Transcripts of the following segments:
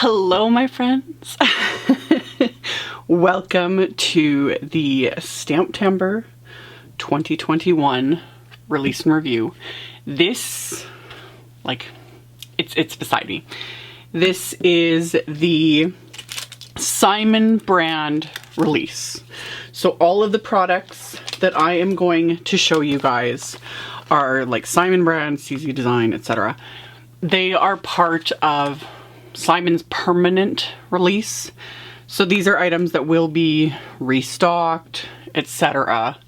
Hello, my friends. Welcome to the STAMPtember 2021 release and review. This, it's beside me. This is the Simon brand release. So all of the products that I am going to show you guys are like Simon brand, CZ Design, etc. They are part of Simon's permanent release. So these are items that will be restocked, etc.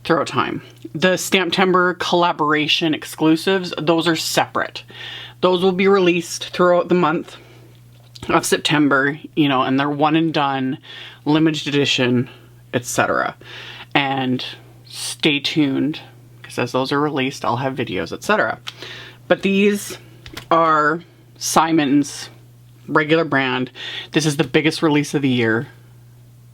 throughout time. The STAMPtember collaboration exclusives, those are separate. Those will be released throughout the month of September, you know, and they're one and done, limited edition, etc. And stay tuned, because as those are released, I'll have videos, etc. But these are Simon's regular brand. This is the biggest release of the year.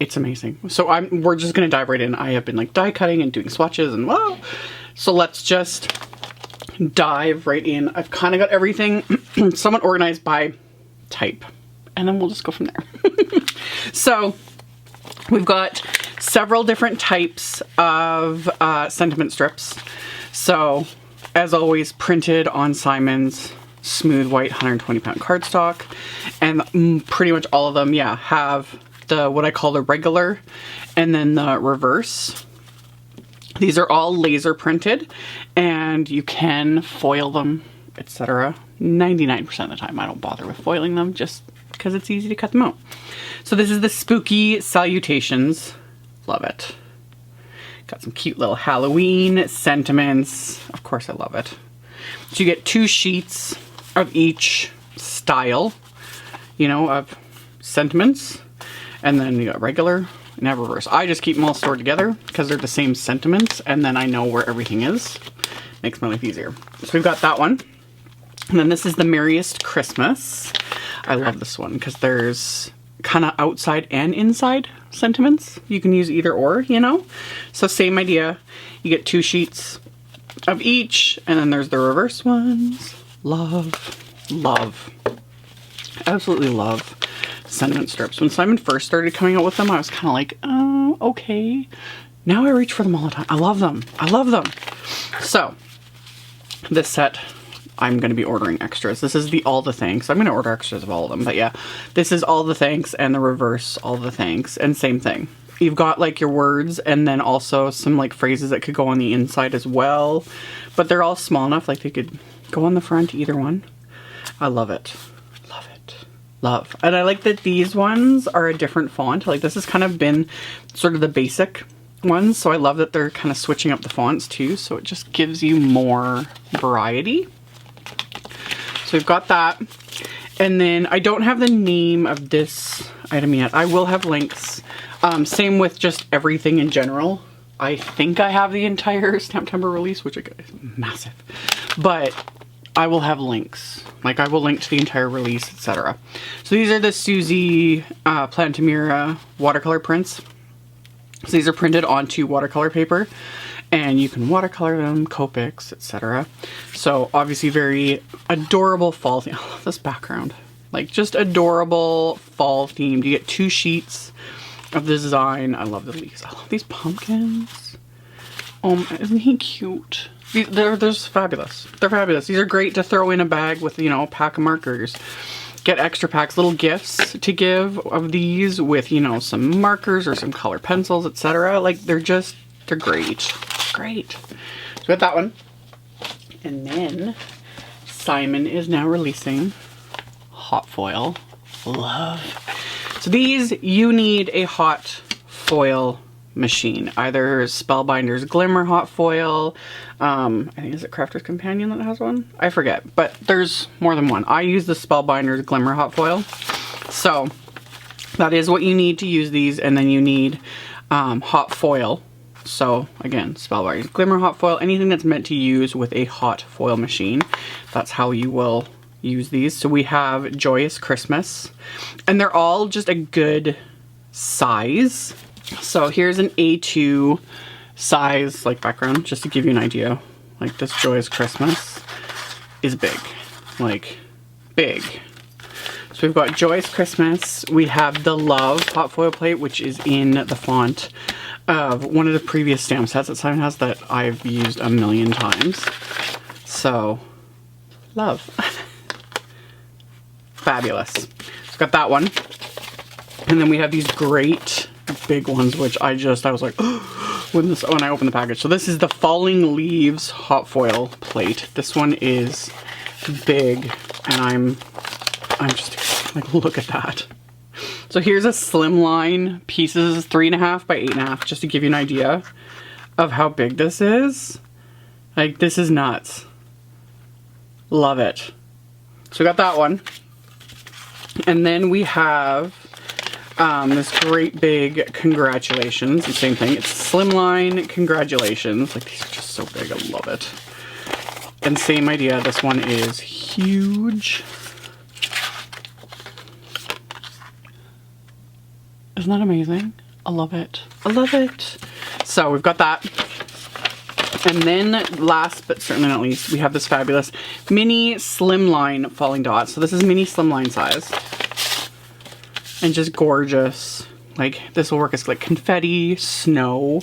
It's amazing. So we're just gonna dive right in. I have been like die cutting and doing swatches and whoa. So let's just dive right in. I've kind of got everything somewhat organized by type, and then we'll just go from there. So we've got several different types of sentiment strips. So as always, printed on Simon's smooth white 120-pound cardstock, and pretty much all of them, yeah, have the what I call the regular and then the reverse. These are all laser printed, and you can foil them, etc. 99% of the time I don't bother with foiling them just because it's easy to cut them out. So this is the Spooky Salutations. Love it. Got some cute little Halloween sentiments. Of course I love it. So you get 2 sheets of each style, you know, of sentiments, and then you got regular and have reverse. I just keep them all stored together because they're the same sentiments, and then I know where everything is. Makes my life easier. So we've got that one, and then this is the Merriest Christmas. I love this one because there's kind of outside and inside sentiments. You can use either or, you know. So same idea. You get 2 sheets of each, and then there's the reverse ones. Love, absolutely love sentiment strips. When Simon first started coming out with them, I was kind of like, oh, okay. Now I reach for them all the time. I love them. So this set, I'm going to be ordering extras. This is the all the thanks. I'm going to order extras of all of them, but yeah, this is all the thanks and the reverse all the thanks, and same thing. You've got like your words and then also some like phrases that could go on the inside as well, but they're all small enough like they could go on the front, either one. I love it. Love. And I like that these ones are a different font. Like this has kind of been sort of the basic ones, so I love that they're kind of switching up the fonts too, so it just gives you more variety. So we've got that. And then I don't have the name of this item yet. I will have links. Same with just everything in general. I think I have the entire STAMPtember release, which is massive, but I will have links. Like I will link to the entire release, etc. So these are the Suzy Plantamira watercolor prints. So these are printed onto watercolor paper, and you can watercolor them, Copics, etc. So obviously very adorable fall theme. I love this background. Like just adorable fall themed. You get 2 sheets of the design. I love the leaves. I love these pumpkins. Oh, isn't he cute? They're just fabulous. They're fabulous. These are great to throw in a bag with, you know, a pack of markers. Get extra packs, little gifts to give of these with, you know, some markers or some color pencils, etc. Like they're great. Great. So we got that one. And then Simon is now releasing hot foil. Love. So these, you need a hot foil machine. Either Spellbinder's Glimmer hot foil, I think is it Crafter's Companion that has one? I forget, but there's more than one. I use the Spellbinder's Glimmer hot foil. So that is what you need to use these, and then you need hot foil. So again, Spellbinder's Glimmer hot foil, anything that's meant to use with a hot foil machine, that's how you will use these. So we have Joyous Christmas, and they're all just a good size. So here's an A2 size like background, just to give you an idea. Like this Joyous Christmas is big, like big. So So we've got Joyous Christmas. We have the Love hot foil plate, which is in the font of one of the previous stamp sets that Simon has that I've used a million times. So, love. Fabulous. So we've got that one. And then we have these great big ones, which I was like, when I opened the package. So this is the Falling Leaves hot foil plate. This one is big, and I'm just like, look at that. So here's a Slimline pieces, 3.5 by 8.5, just to give you an idea of how big this is. Like, this is nuts. Love it. So we got that one. And then we have this great big Congratulations. The same thing. It's Slimline Congratulations. Like, these are just so big. I love it. And same idea. This one is huge. Isn't that amazing? I love it. I love it. So we've got that. And then last but certainly not least, we have this fabulous mini Slimline falling dots. So this is mini Slimline size. And just gorgeous. Like, this will work as like confetti, snow,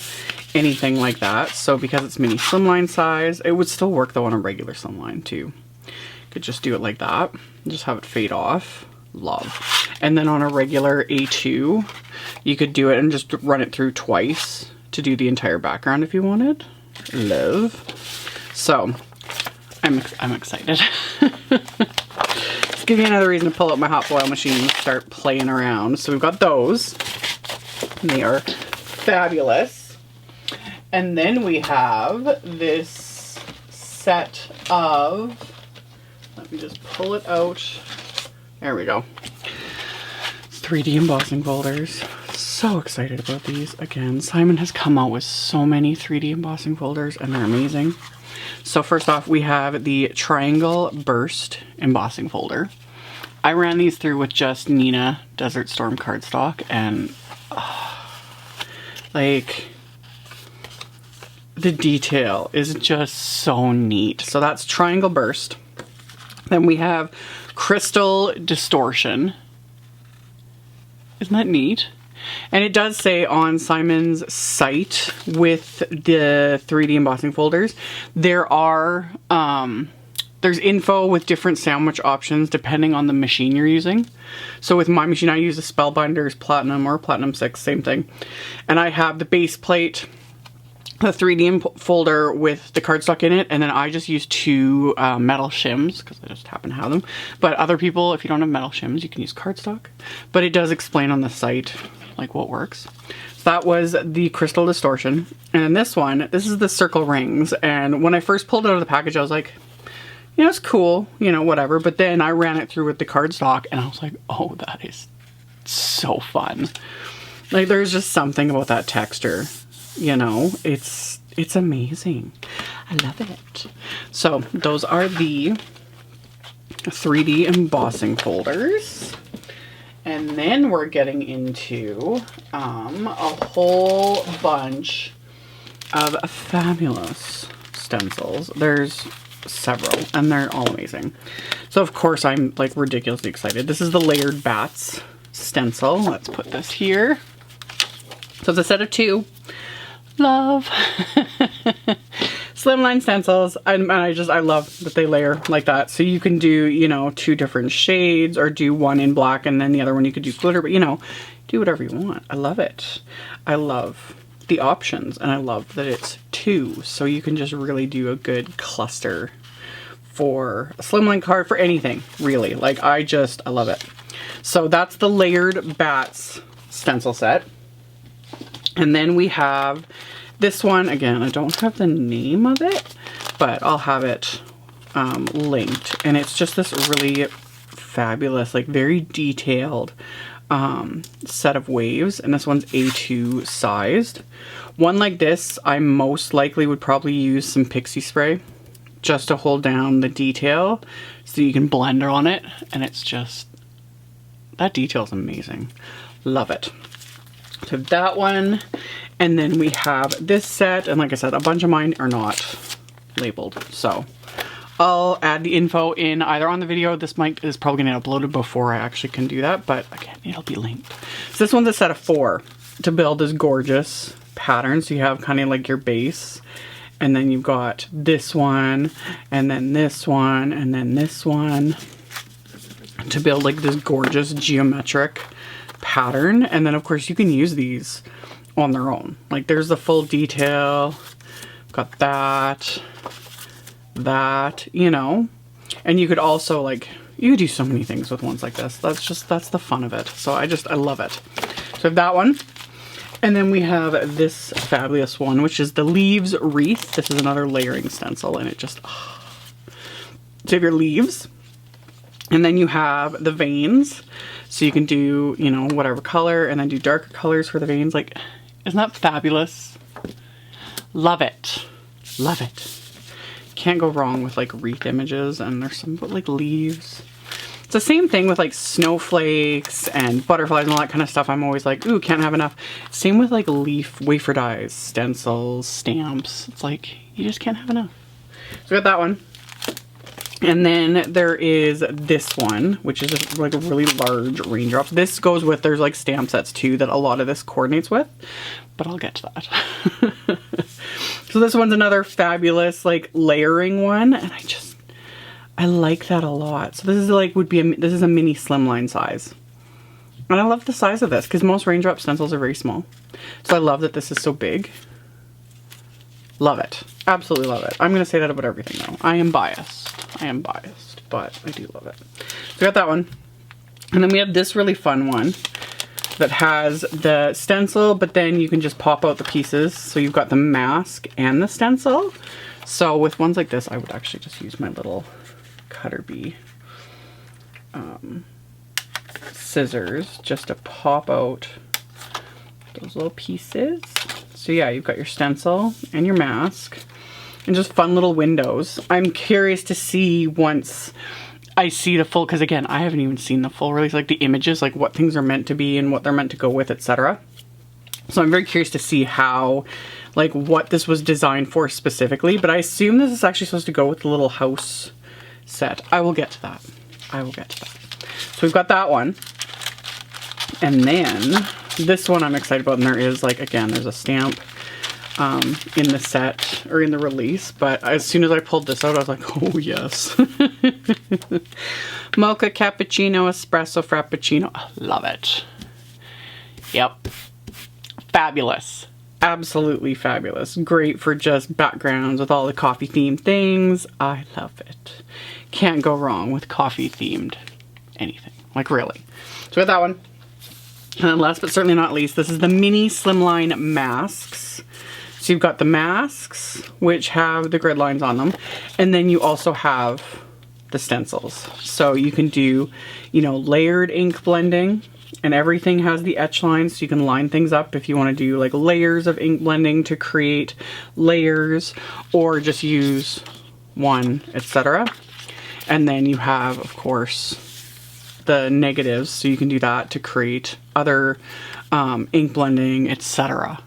anything like that. So because it's mini Slimline size, it would still work though on a regular Slimline too. Could just do it like that and just have it fade off. Love. And then on a regular A2, you could do it and just run it through twice to do the entire background if you wanted. Love. So I'm excited. Let's give you another reason to pull out my hot foil machine and start playing around. So we've got those. And they are fabulous. And then we have this set of, let me just pull it out. There we go. 3D embossing folders. So excited about these. Again, Simon has come out with so many 3D embossing folders and they're amazing. So first off, we have the Triangle Burst embossing folder. I ran these through with just Nina Desert Storm cardstock and like the detail is just so neat. So that's Triangle Burst. Then we have Crystal Distortion. Isn't that neat? And it does say on Simon's site with the 3D embossing folders, there are, there's info with different sandwich options depending on the machine you're using. So with my machine, I use the Spellbinders Platinum or Platinum 6, same thing. And I have the base plate, the 3D folder with the cardstock in it, and then I just use 2 metal shims because I just happen to have them. But other people, if you don't have metal shims, you can use cardstock. But it does explain on the site like what works. So that was the Crystal Distortion. And then this one, this is the Circle Rings. And when I first pulled it out of the package, I was like, you know, it's cool, you know, whatever. But then I ran it through with the cardstock and I was like, oh, that is so fun. Like, there's just something about that texture. You know, it's amazing. I love it. So those are the 3D embossing folders. And then we're getting into a whole bunch of fabulous stencils. There's several and they're all amazing. So of course I'm like ridiculously excited. This is the Layered Bats stencil. Let's put this here. So it's a set of 2. Love. Slimline stencils, and I love that they layer like that. So you can do, you know, 2 different shades or do one in black and then the other one you could do glitter, but you know, do whatever you want. I love it. I love the options and I love that it's 2. So you can just really do a good cluster for a Slimline card, for anything really. Like I love it. So that's the Layered Bats stencil set. And then we have this one. Again, I don't have the name of it, but I'll have it linked. And it's just this really fabulous, like very detailed set of waves. And this one's A2 sized. One like this, I most likely would probably use some pixie spray just to hold down the detail so you can blend on it. And it's just, that detail is amazing. Love it. So that one, and then we have this set, and like I said, a bunch of mine are not labeled, so I'll add the info in either on the video. This mic is probably gonna get uploaded before I actually can do that, but again, it'll be linked. So this one's a set of 4 to build this gorgeous pattern. So you have kind of like your base, and then you've got this one, and then this one, and then this one to build like this gorgeous geometric pattern. And then of course you can use these on their own. Like there's the full detail, got that, you know, and you could also like, you could do so many things with ones like this. That's the fun of it. So I love it. So I have that one. And then we have this fabulous one, which is the Leaves Wreath. This is another layering stencil, and it just, oh. So you have your leaves, and then you have the veins. So you can do, you know, whatever color, and then do darker colors for the veins. Like, isn't that fabulous? Love it. Love it. Can't go wrong with like wreath images, and there's some like leaves. It's the same thing with like snowflakes and butterflies and all that kind of stuff. I'm always like, ooh, can't have enough. Same with like wafer dies, stencils, stamps. It's like, you just can't have enough. So we got that one. And then there is this one, which is just like a really large raindrops. This goes with, there's like stamp sets too that a lot of this coordinates with, but I'll get to that. So this one's another fabulous like layering one, and I like that a lot. So this is like, this is a mini slimline size. And I love the size of this because most raindrop stencils are very small. So I love that this is so big. Love it. Absolutely love it. I'm going to say that about everything though. I am biased, but I do love it. So we got that one. And then we have this really fun one that has the stencil, but then you can just pop out the pieces. So you've got the mask and the stencil. So with ones like this, I would actually just use my little cutter bee scissors just to pop out those little pieces. So yeah, you've got your stencil and your mask and just fun little windows. I'm curious to see once I see the full, because again, I haven't even seen the full release, like the images, like what things are meant to be and what they're meant to go with, etc. So I'm very curious to see how, like what this was designed for specifically, but I assume this is actually supposed to go with the little house set. I will get to that. I will get to that. So we've got that one. And then this one I'm excited about, and there is like, again, there's a stamp in the set or in the release, but as soon as I pulled this out, I was like, oh yes. Mocha, Cappuccino, Espresso, Frappuccino. I love it. Yep. Fabulous. Absolutely fabulous. Great for just backgrounds with all the coffee themed things. I love it. Can't go wrong with coffee themed anything. Like really. So we got that one. And then last but certainly not least, this is the mini slimline masks. So you've got the masks, which have the grid lines on them. And then you also have the stencils. So you can do, you know, layered ink blending, and everything has the etch lines. So you can line things up if you want to do like layers of ink blending to create layers, or just use one, etc. And then you have, of course, the negatives. So you can do that to create other ink blending, etc.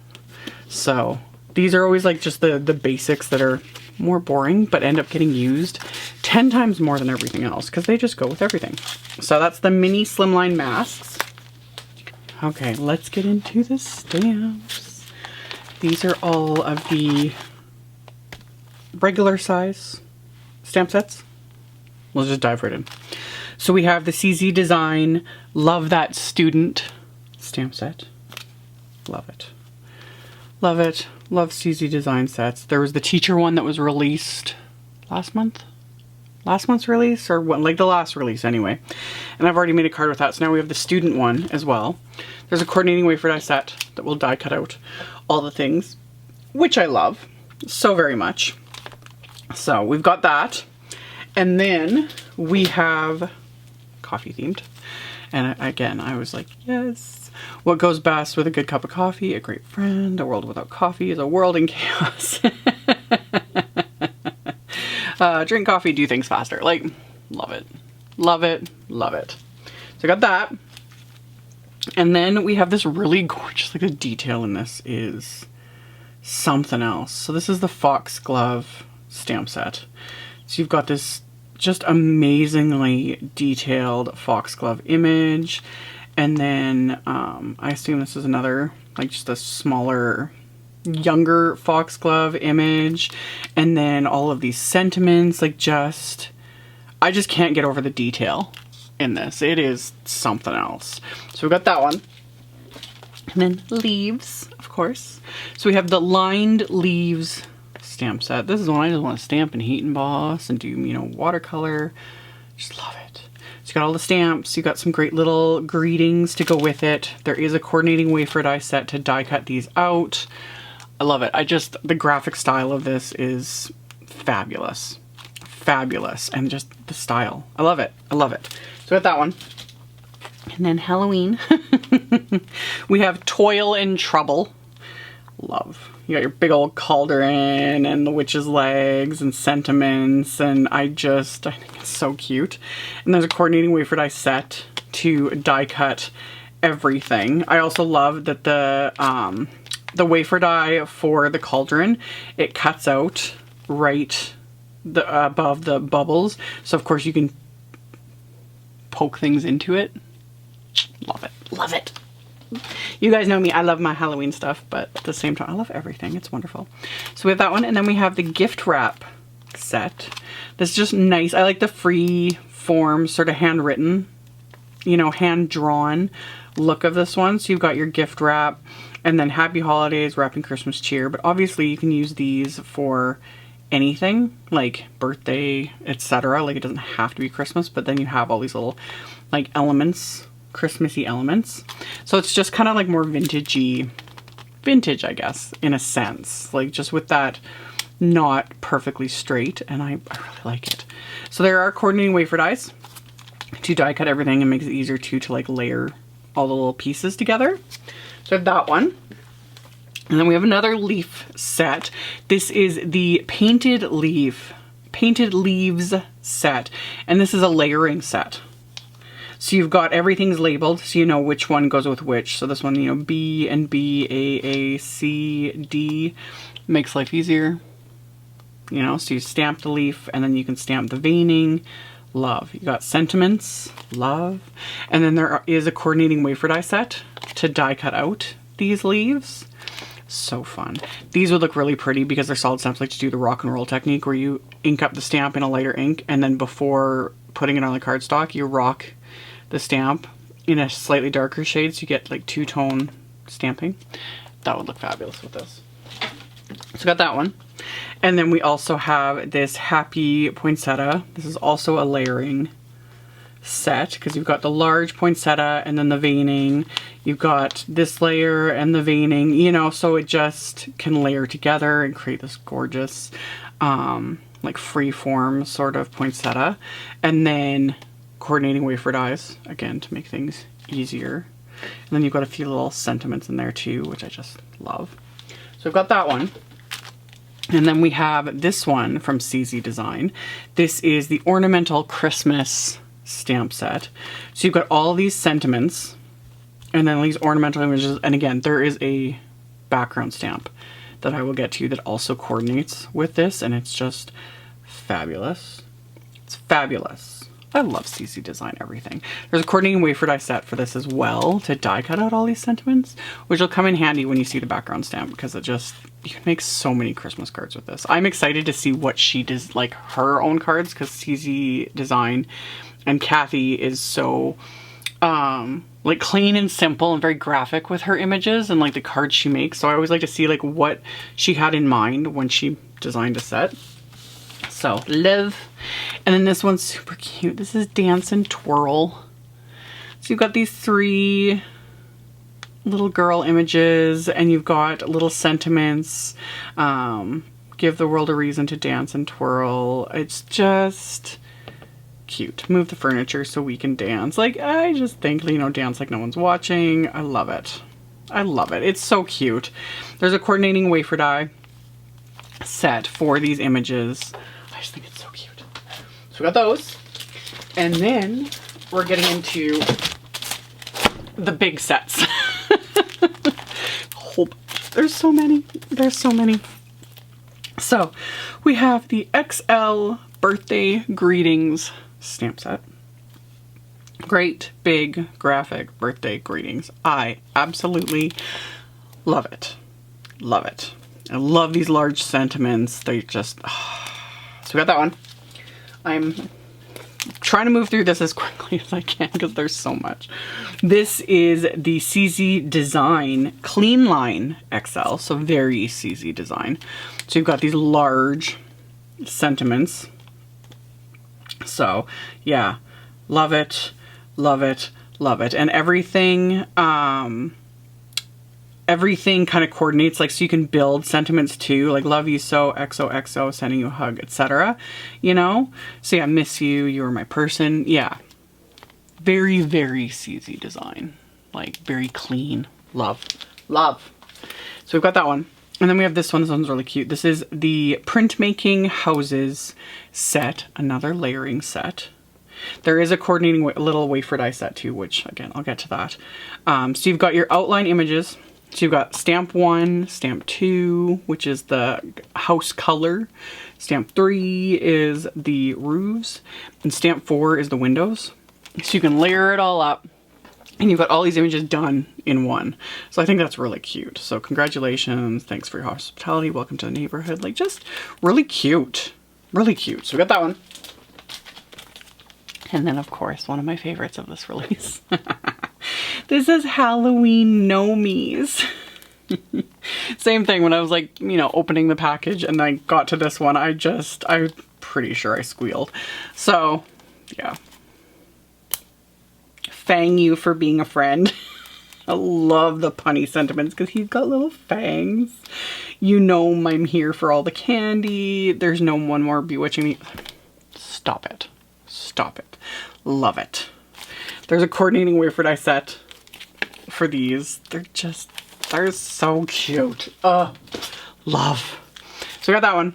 So these are always like just the basics that are more boring, but end up getting used 10 times more than everything else because they just go with everything. So that's the mini slimline masks. Okay, let's get into the stamps. These are all of the regular size stamp sets. Let's just dive right in. So we have the CZ Design Love That Student stamp set. Love it. Love it. Love CZ Design sets. There was the teacher one that was released last month. Last month's release, or what, like the last release anyway. And I've already made a card with that, so now we have the student one as well. There's a coordinating wafer die set that will die cut out all the things, which I love so very much. So we've got that. And then we have coffee themed. And again, I was like, yes. What goes best with a good cup of coffee? A great friend. A world without coffee is a world in chaos. Drink coffee, do things faster. Like, love it. Love it. Love it. So I got that. And then we have this really gorgeous, like the detail in this is something else. So this is the Foxglove stamp set. So you've got this just amazingly detailed foxglove image. And then I assume this is another, like just a smaller, younger foxglove image. And then all of these sentiments, like I just can't get over the detail in this. It is something else. So we've got that one. And then leaves, of course. So we have the lined leaves stamp set. This is one I just want to stamp and heat emboss and do, you know, watercolor. Just love it. So you got all the stamps, you got some great little greetings to go with it. There is a coordinating wafer die set to die cut these out. I love it. The graphic style of this is fabulous. Fabulous. And just the style. I love it. I love it. So we got that one. And then Halloween. We have Toil and Trouble. Love. You got your big old cauldron and the witch's legs and sentiments, and I think it's so cute. And there's a coordinating wafer die set to die cut everything. I also love that the wafer die for the cauldron, it cuts out right above the bubbles, so of course you can poke things into it. Love it. Love it. You guys know me, I love my Halloween stuff, but at the same time, I love everything. It's wonderful. So we have that one, and then we have the gift wrap set. This is just nice. I like the free form, sort of handwritten, you know, hand-drawn look of this one. So you've got your gift wrap, and then Happy Holidays, Wrapping Christmas Cheer. But obviously you can use these for anything, like birthday, etc. Like it doesn't have to be Christmas, but then you have all these little like elements, Christmassy elements. So it's just kind of like more vintage, I guess, in a sense. Like just with that not perfectly straight, and I really like it. So there are coordinating wafer dies to die cut everything and makes it easier to like layer all the little pieces together. So I have that one. And then we have another leaf set. This is the Painted Leaves set. And this is a layering set. So you've got everything's labeled, so you know which one goes with which. So this one, you know, B and B, A, C, D, makes life easier. You know, so you stamp the leaf and then you can stamp the veining. Love. You got sentiments. Love. And then there is a coordinating wafer die set to die cut out these leaves. So fun. These would look really pretty because they're solid stamps, like to do the rock and roll technique where you ink up the stamp in a lighter ink and then before putting it on the cardstock, you rock the stamp in a slightly darker shade so you get like two-tone stamping. That would look fabulous with this. So got that one. And then we also have this Happy Poinsettia. This is also a layering set because you've got the large poinsettia and then the veining. You've got this layer and the veining, you know, so it just can layer together and create this gorgeous like free form sort of poinsettia. And then coordinating wafer dies, again, to make things easier. And then you've got a few little sentiments in there too, which I just love. So I've got that one. And then we have this one from CZ Design. This is the Ornamental Christmas stamp set. So you've got all these sentiments and then these ornamental images. And again, there is a background stamp that I will get to that also coordinates with this. And it's just fabulous. It's fabulous. I love CC Design everything. There's a coordinating wafer die set for this as well to die cut out all these sentiments, which will come in handy when you see the background stamp because it just, you can make so many Christmas cards with this. I'm excited to see what she does, like her own cards, because CZ Design and Kathy is so like clean and simple and very graphic with her images and like the cards she makes. So I always like to see like what she had in mind when she designed a set. So live. And then this one's super cute. This is Dance and Twirl. So you've got these three little girl images and you've got little sentiments. Give the world a reason to dance and twirl. It's just cute. Move the furniture so we can dance. Like, I just think, you know, dance like no one's watching. I love it. I love it. It's so cute. There's a coordinating wafer die set for these images. I just think it's so cute. So we got those. And then we're getting into the big sets. There's so many. There's so many. So we have the XL Birthday Greetings stamp set. Great big graphic birthday greetings. I absolutely love it. Love it. I love these large sentiments. They just, so we got that one. I'm trying to move through this as quickly as I can because there's so much. This is the CZ Design Clean Line XL, so very CZ Design. So you've got these large sentiments. So yeah, love it, love it, love it. And everything, everything kind of coordinates, like, so you can build sentiments too, like love you so, XOXO, sending you a hug, etc. You know? So yeah, miss you, you were my person. Yeah. Very, very CZ Design. Like, very clean. Love. Love. So we've got that one. And then we have this one. This one's really cute. This is the Printmaking Houses set. Another layering set. There is a coordinating little wafer die set too, which, again, I'll get to that. So you've got your outline images. So you've got stamp 1, stamp 2, which is the house color. Stamp 3 is the roofs. And stamp 4 is the windows. So you can layer it all up. And you've got all these images done in one. So I think that's really cute. So congratulations. Thanks for your hospitality. Welcome to the neighborhood. Like, just really cute. Really cute. So we got that one. And then, of course, one of my favorites of this release. This is Halloween Nomies. Same thing when I was like, you know, opening the package and I got to this one. I'm pretty sure I squealed. So, yeah. Fang you for being a friend. I love the punny sentiments because he's got little fangs. You know I'm here for all the candy. There's no one more bewitching me. Stop it. Stop it. Love it. There's a coordinating wafer die set for these. They're so cute. Love. So we got that one.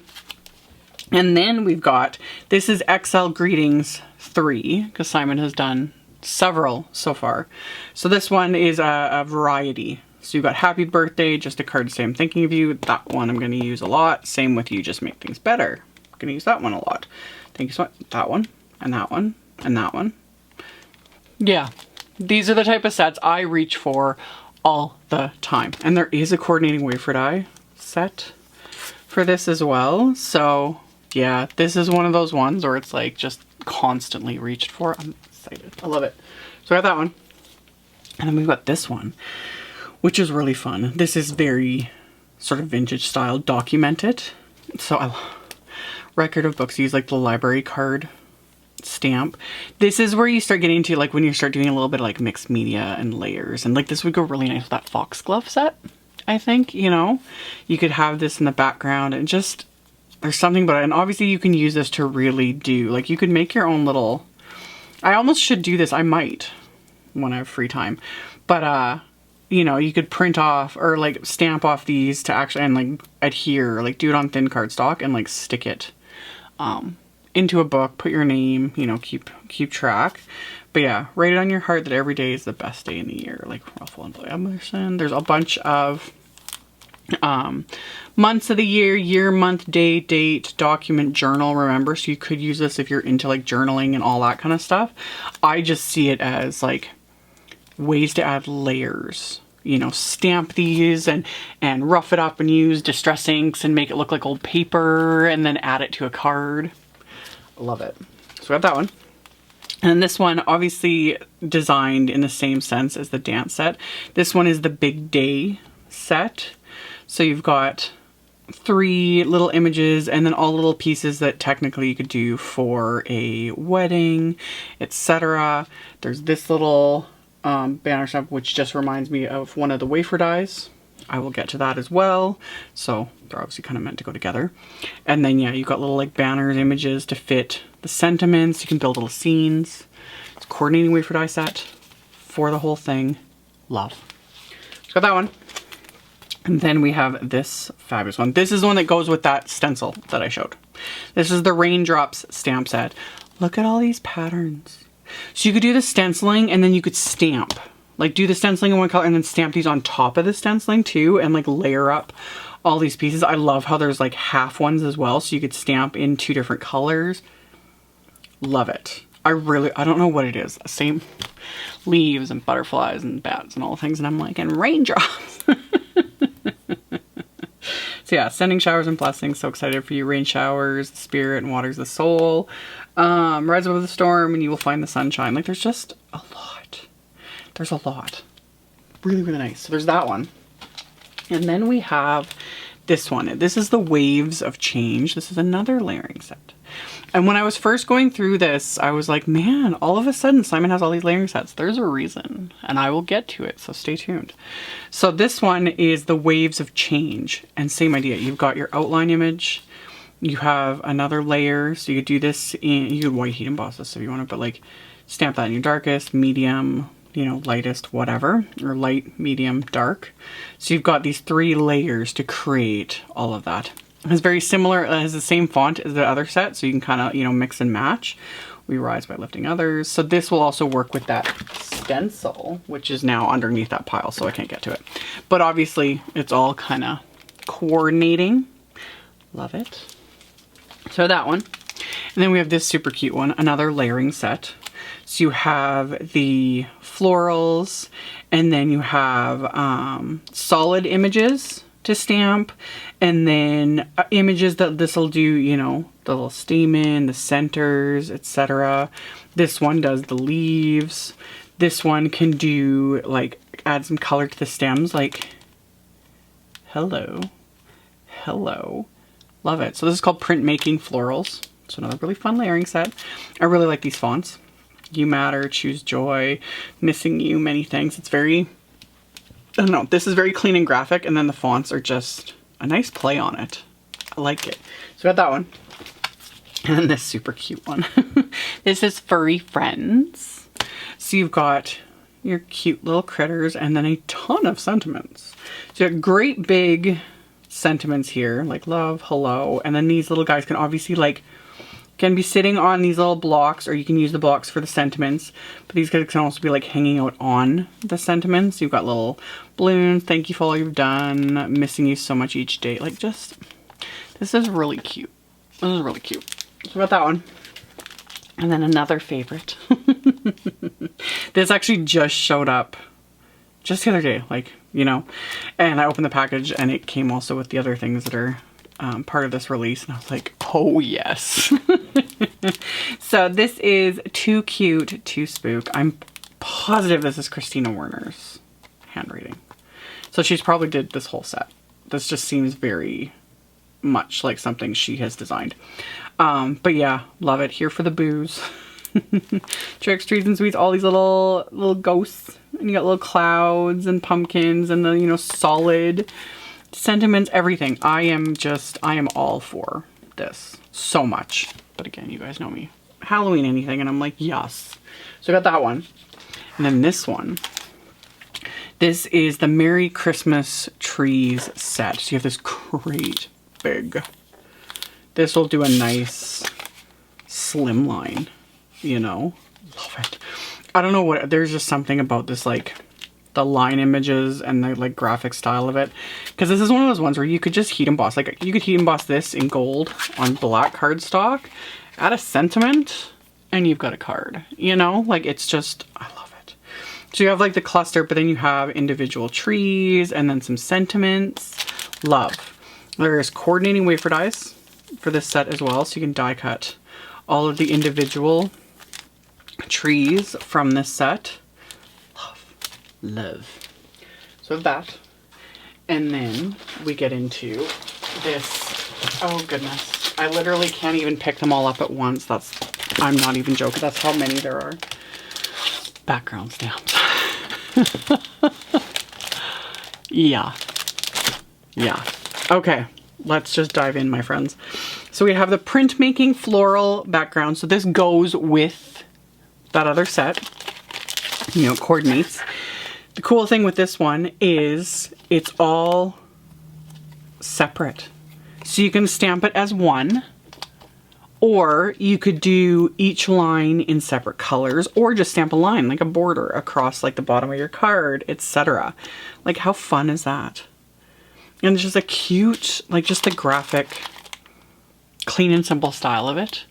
And then we've got, this is XL Greetings 3, because Simon has done several so far. So this one is a variety. So you've got happy birthday, just a card to say I'm thinking of you. That one I'm going to use a lot. Same with you, just make things better. I'm going to use that one a lot. Thank you so much. That one, and that one, and that one. Yeah, these are the type of sets I reach for all the time. And there is a coordinating wafer die set for this as well. So yeah, this is one of those ones where it's like just constantly reached for. I'm excited. I love it. So I got that one. And then we've got this one, which is really fun. This is very sort of vintage style, documented. So I record of books, use like the library card stamp. This is where you start getting to like when you start doing a little bit of like mixed media and layers, and like this would go really nice with that foxglove set. I think, you know, you could have this in the background and just, there's something about it. And obviously you can use this to really do, like you could make your own little, I almost should do this. I might when I have free time, but you know, you could print off or like stamp off these to actually, and like adhere, like do it on thin cardstock and like stick it into a book, put your name, you know, keep track. But yeah, write it on your heart that every day is the best day in the year. Like Ruffle and Emerson. There's a bunch of months of the year, month, day, date, document, journal, remember. So you could use this if you're into like journaling and all that kind of stuff. I just see it as like ways to add layers. You know, stamp these and rough it up and use distress inks and make it look like old paper and then add it to a card. Love it. So I got that one. And this one obviously designed in the same sense as the dance set. This one is the Big Day set. So you've got 3 little images and then all little pieces that technically you could do for a wedding, etc. There's this little banner stamp, which just reminds me of one of the wafer dies. I will get to that as well. So they're obviously kind of meant to go together. And then yeah, you've got little like banners, images to fit the sentiments. You can build little scenes. It's a coordinating wafer die set for the whole thing. Love. So got that one. And then we have this fabulous one. This is the one that goes with that stencil that I showed. This is the Raindrops Stamp Set. Look at all these patterns. So you could do the stenciling and then you could stamp. Like do the stenciling in one color and then stamp these on top of the stenciling too and like layer up all these pieces. I love how there's like half ones as well. So you could stamp in 2 different colors. Love it. I don't know what it is. Same leaves and butterflies and bats and all the things. And I'm like, and raindrops. So yeah, sending showers and blessings. So excited for you. Rain showers the spirit and waters the soul. Rise above the storm and you will find the sunshine. Like there's just a lot. There's a lot. Really, really nice. So there's that one. And then we have this one. This is the Waves of Change. This is another layering set. And when I was first going through this, I was like, man, all of a sudden Simon has all these layering sets. There's a reason, and I will get to it, so stay tuned. So this one is the Waves of Change, and same idea. You've got your outline image, you have another layer, so you could do this in, you could white heat emboss this if you want to, but like stamp that in your darkest, medium, you know, lightest, whatever, or light, medium, dark. So you've got these 3 layers to create all of that. It's very similar, it has the same font as the other set, so you can kind of, you know, mix and match. We rise by lifting others. So this will also work with that stencil, which is now underneath that pile, so I can't get to it. But obviously, it's all kind of coordinating. Love it. So that one. And then we have this super cute one, another layering set. So you have the florals, and then you have solid images to stamp, and then images that this will do, you know, the little stamen, the centers, etc. This one does the leaves. This one can do like add some color to the stems, like hello, hello. Love it. So this is called Printmaking Florals. It's another really fun layering set. I really like these fonts. You matter, choose joy, missing you, many things. It's very, I don't know, this is very clean and graphic, and then the fonts are just a nice play on it. I like it. So we got that one. And then this super cute one. This is Furry Friends. So you've got your cute little critters and then a ton of sentiments. So you have great big sentiments here, like love, hello, and then these little guys can obviously like, can be sitting on these little blocks, or you can use the blocks for the sentiments, but these guys can also be like hanging out on the sentiments. You've got little balloons, thank you for all you've done, missing you so much each day. Like just, this is really cute. This is really cute. So about that one. And then another favorite. This actually just showed up just the other day, like, you know, and I opened the package and it came also with the other things that are part of this release, and I was like, oh yes. So this is Too Cute to Spook. I'm positive this is Christina Werner's handwriting. So she's probably did this whole set. This just seems very much like something she has designed. But yeah, love it. Here for the booze. Tricks, treats, and sweets, all these little ghosts. And you got little clouds and pumpkins and the, you know, solid sentiments, everything. I am all for this so much. But again, you guys know me. Halloween anything, and I'm like, yes. So I got that one. And then this one. This is the Merry Christmas Trees set. So you have this great big. This will do a nice slimline, you know. Love it. I don't know what, there's just something about this, like the line images and the like graphic style of it, because this is one of those ones where you could just heat emboss, like you could heat emboss this in gold on black cardstock, add a sentiment, and you've got a card, you know. Like it's just, I love it. So you have like the cluster, but then you have individual trees and then some sentiments. Love. There's coordinating wafer dies for this set as well, so you can die cut all of the individual trees from this set. Love. So that, and then we get into this. Oh goodness, I literally can't even pick them all up at once. That's, I'm not even joking, that's how many there are. Background stamps. Yeah, okay, let's just dive in, my friends. So we have the Printmaking Floral background. So this goes with that other set, you know, coordinates. The cool thing with this one is it's all separate. So you can stamp it as one, or you could do each line in separate colors, or just stamp a line, like a border across like the bottom of your card, etc. Like how fun is that? And it's just a cute, like just the graphic, clean and simple style of it.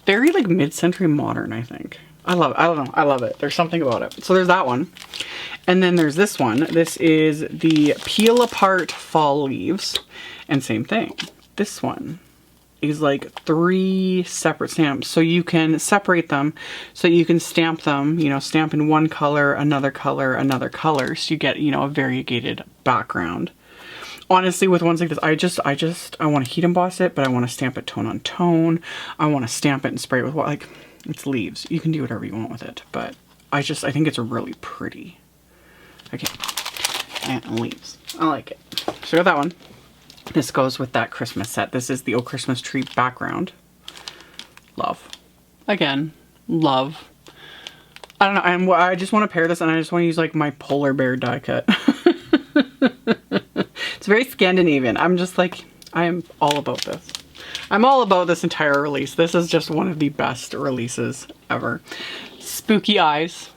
very like mid-century modern, I think. I love it. I don't know. I love it. There's something about it. So there's that one. And then there's this one. This is the Peel Apart Fall Leaves. And same thing. This one is like 3 separate stamps. So you can separate them so you can stamp them, you know, stamp in one color, another color, another color. So you get, you know, a variegated background. Honestly, with ones like this, I want to heat emboss it, but I want to stamp it tone on tone. I want to stamp it and spray it with what, like, it's leaves. You can do whatever you want with it, but I think it's really pretty. Okay, and leaves. I like it. So I got that one. This goes with that Christmas set. This is the Oh Christmas Tree background. Love. Again, love. I don't know, and I just want to pair this, and I just want to use like my polar bear die cut. It's very Scandinavian. I'm just like, I am all about this. I'm all about this entire release. This is just one of the best releases ever. Spooky eyes.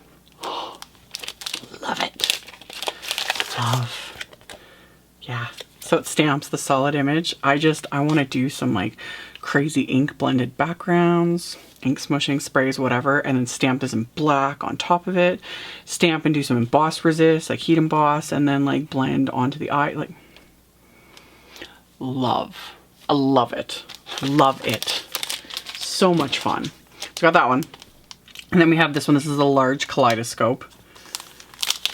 Love it. Love. Yeah. So it stamps the solid image. I want to do some like crazy ink blended backgrounds, ink smushing sprays, whatever, and then stamp this in black on top of it. Stamp and do some emboss resist, like heat emboss, and then like blend onto the eye. Like, love. I love it. Love it. So much fun. So got that one. And then we have this one. This is a large kaleidoscope.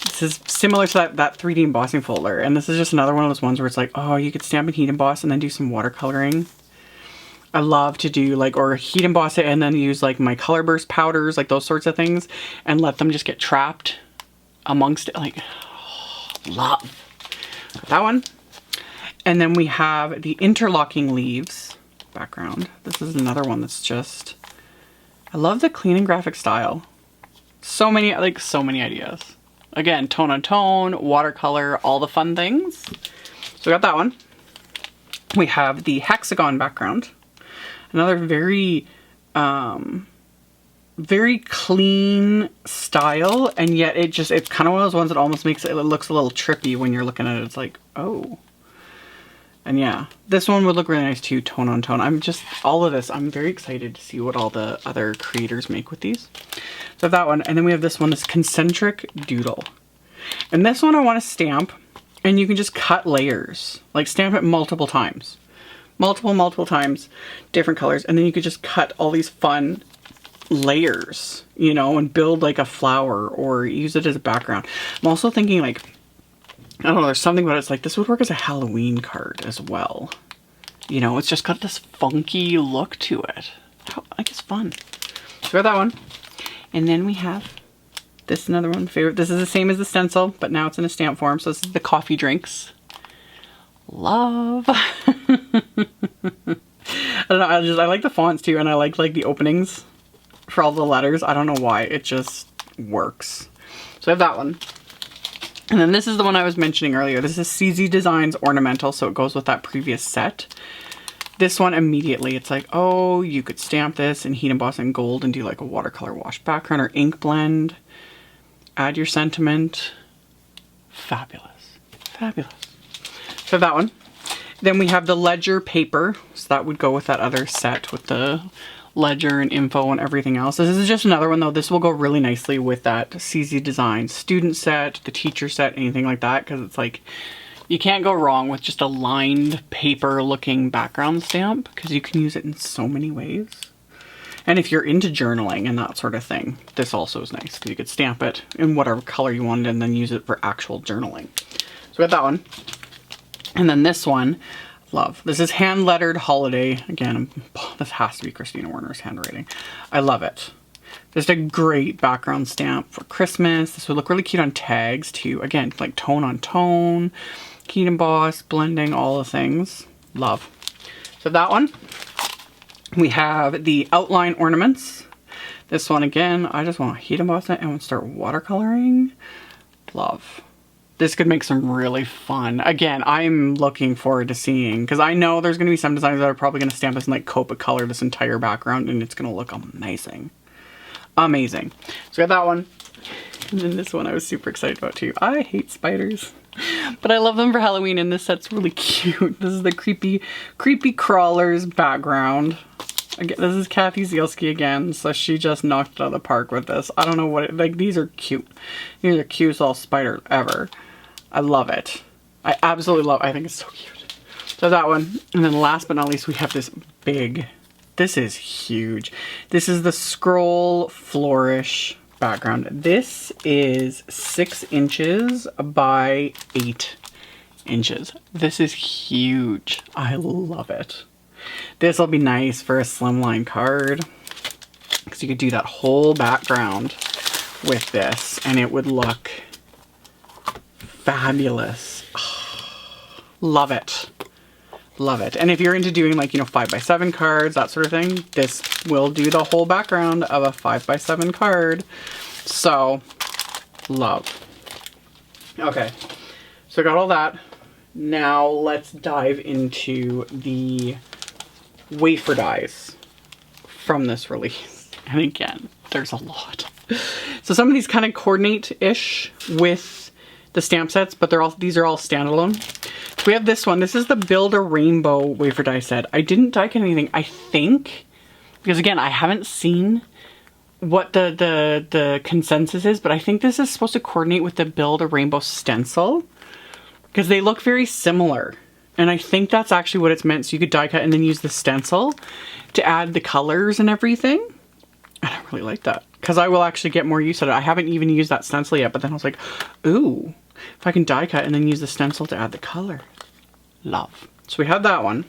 This is similar to that 3D embossing folder. And this is just another one of those ones where it's like, oh, you could stamp and heat emboss and then do some watercoloring. I love to do like, or heat emboss it and then use like my color burst powders, like those sorts of things, and let them just get trapped amongst it. Like, oh, love. Got that one. And then we have the Interlocking Leaves background. This is another one that's just, I love the clean and graphic style. So many ideas. Again, tone on tone, watercolor, all the fun things. So we got that one. We have the hexagon background. Another very, very clean style, and yet it's kind of one of those ones that almost makes it looks a little trippy when you're looking at it. It's like, oh. And yeah, this one would look really nice too, tone on tone. All of this, I'm very excited to see what all the other creators make with these. So that one, and then we have this one, this concentric doodle. And this one I want to stamp, and you can just cut layers. Like stamp it multiple times. Multiple times, different colors. And then you could just cut all these fun layers, you know, and build like a flower or use it as a background. I'm also thinking like, I don't know, there's something about it. It's like this would work as a Halloween card as well. You know, it's just got this funky look to it. I guess fun. So we got that one. And then we have this, another one, favorite. This is the same as the stencil, but now it's in a stamp form. So this is the coffee drinks. Love. I don't know, I like the fonts too, and I like the openings for all the letters. I don't know why, it just works. So I have that one. And then this is the one I was mentioning earlier. This is CZ Designs Ornamental, so it goes with that previous set. This one immediately, it's like, oh, you could stamp this and heat emboss in gold and do like a watercolor wash background or ink blend. Add your sentiment. Fabulous. Fabulous. So that one. Then we have the ledger paper. So that would go with that other set with the ledger and info and everything else. This is just another one though. This will go really nicely with that CZ Designs student set, the teacher set, anything like that, because it's like you can't go wrong with just a lined paper looking background stamp because you can use it in so many ways. And if you're into journaling and that sort of thing, this also is nice because you could stamp it in whatever color you wanted and then use it for actual journaling. So we got that one. And then this one, love. This is hand lettered holiday. Again, this has to be Christina Werner's handwriting. I love it. Just a great background stamp for Christmas. This would look really cute on tags too. Again, like tone on tone, heat emboss, blending, all the things. Love. So that one. We have the outline ornaments. This one again, I just want to heat emboss it and start watercoloring. Love. This could make some really fun. Again, I'm looking forward to seeing, because I know there's going to be some designers that are probably going to stamp this in like Copa color, this entire background, and it's going to look amazing. Amazing. So I got that one. And then this one I was super excited about too. I hate spiders, but I love them for Halloween, and this set's really cute. This is the creepy crawlers background. Again, this is Kathy Zielski again, so she just knocked it out of the park with this. I don't know what it, like, these are cute. These are the cutest little spiders ever. I love it. I absolutely love it. I think it's so cute. So that one. And then last but not least, we have this big, this is huge. This is the Scroll Flourish background. This is 6 inches by 8 inches. This is huge. I love it. This will be nice for a slimline card because you could do that whole background with this and it would look fabulous. Oh, love it. Love it. And if you're into doing like, you know, 5x7 cards, that sort of thing, this will do the whole background of a 5x7 card. So, love. Okay, so I got all that. Now let's dive into the Wafer Dies from this release. And again, there's a lot. So some of these kind of coordinate-ish with the stamp sets, but these are all standalone. So we have this one. This is the Build a Rainbow Wafer Die set. I didn't die cut anything, I think, because again, I haven't seen what the consensus is, but I think this is supposed to coordinate with the Build a Rainbow stencil because they look very similar. And I think that's actually what it's meant. So you could die cut and then use the stencil to add the colors and everything. And I really like that because I will actually get more use out of it. I haven't even used that stencil yet, but then I was like, ooh, if I can die cut and then use the stencil to add the color. Love. So we have that one.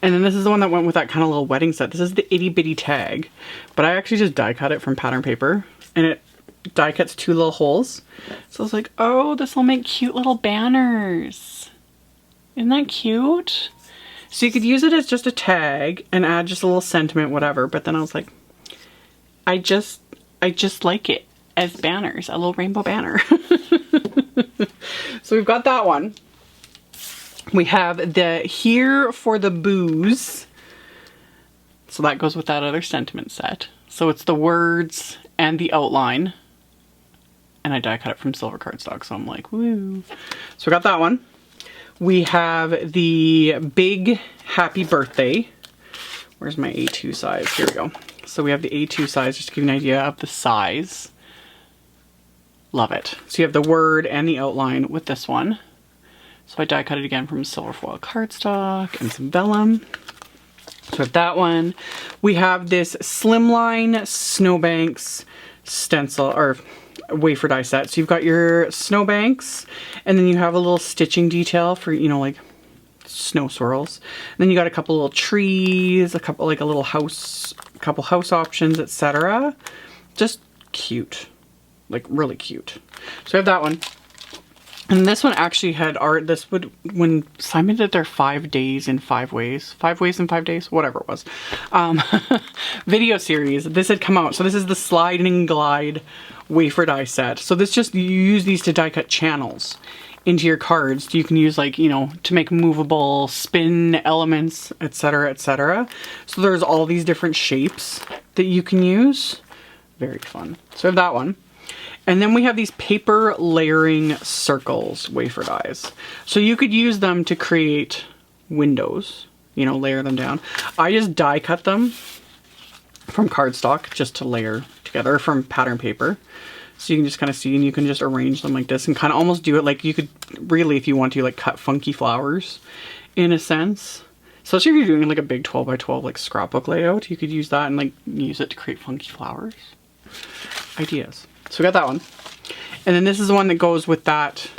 And then this is the one that went with that kind of little wedding set. This is the itty bitty tag, but I actually just die cut it from pattern paper and it die cuts 2 little holes. So I was like, oh, this will make cute little banners. Isn't that cute? So you could use it as just a tag and add just a little sentiment, whatever. But then I was like, I just like it as banners, a little rainbow banner. So we've got that one. We have the Here for the Booze. So that goes with that other sentiment set. So it's the words and the outline. And I die cut it from silver cardstock, so I'm like, woo. So we got that one. We have the Big Happy Birthday. Where's my A2 size? Here we go. So we have the A2 size, just to give you an idea of the size. Love it. So you have the word and the outline with this one. So I die cut it again from silver foil cardstock and some vellum. So we have that one. We have this Slimline Snowbanks stencil, or Wafer Die set. So you've got your Snowbanks, and then you have a little stitching detail for, you know, like snow swirls. And then you got a couple little trees, a couple, like a little house, a couple house options, etc. Just cute. Like really cute. So we have that one. And this one actually had art. This would, when Simon did their 5 days in 5 ways, 5 ways in 5 days, whatever it was, video series, this had come out. So this is the Slide and Glide Wafer Die set. So this just, you use these to die cut channels into your cards. You can use, like, you know, to make movable spin elements, etc., etc. So there's all these different shapes that you can use. Very fun. So I have that one. And then we have these paper layering circles, Wafer Dies. So you could use them to create windows, you know, layer them down. I just die cut them from cardstock just to layer together, from pattern paper. So you can just kind of see, and you can just arrange them like this and kind of almost do it like you could really, if you want to, like cut funky flowers in a sense. Especially if you're doing like a big 12 by 12 like scrapbook layout, you could use that and like use it to create funky flowers. Ideas. So we got that one. And then this is the one that goes with that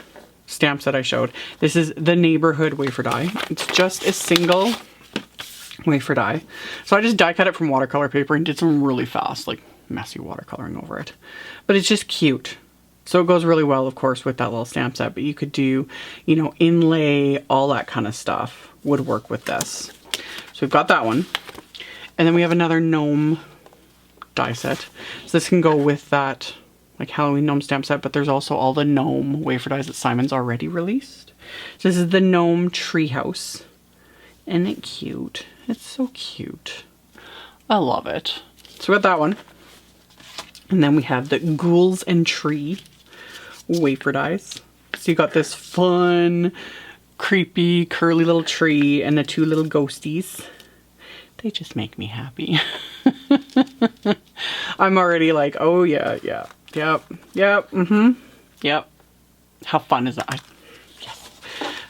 stamp set I showed. This is the Neighborhood Wafer Die. It's just a single wafer die. So I just die cut it from watercolor paper and did some really fast, like messy watercoloring over it. But it's just cute. So it goes really well, of course, with that little stamp set. But you could do, you know, inlay, all that kind of stuff would work with this. So we've got that one. And then we have another Gnome die set. So this can go with that like Halloween Gnome stamp set, but there's also all the Gnome Wafer Dies that Simon's already released. So this is the Gnome Treehouse. Isn't it cute? It's so cute. I love it. So we got that one. And then we have the Ghouls and Tree Wafer Dies. So you got this fun, creepy, curly little tree and the 2 little ghosties. They just make me happy. I'm already like, oh yeah, yeah, yep, yep, yep. How fun is that?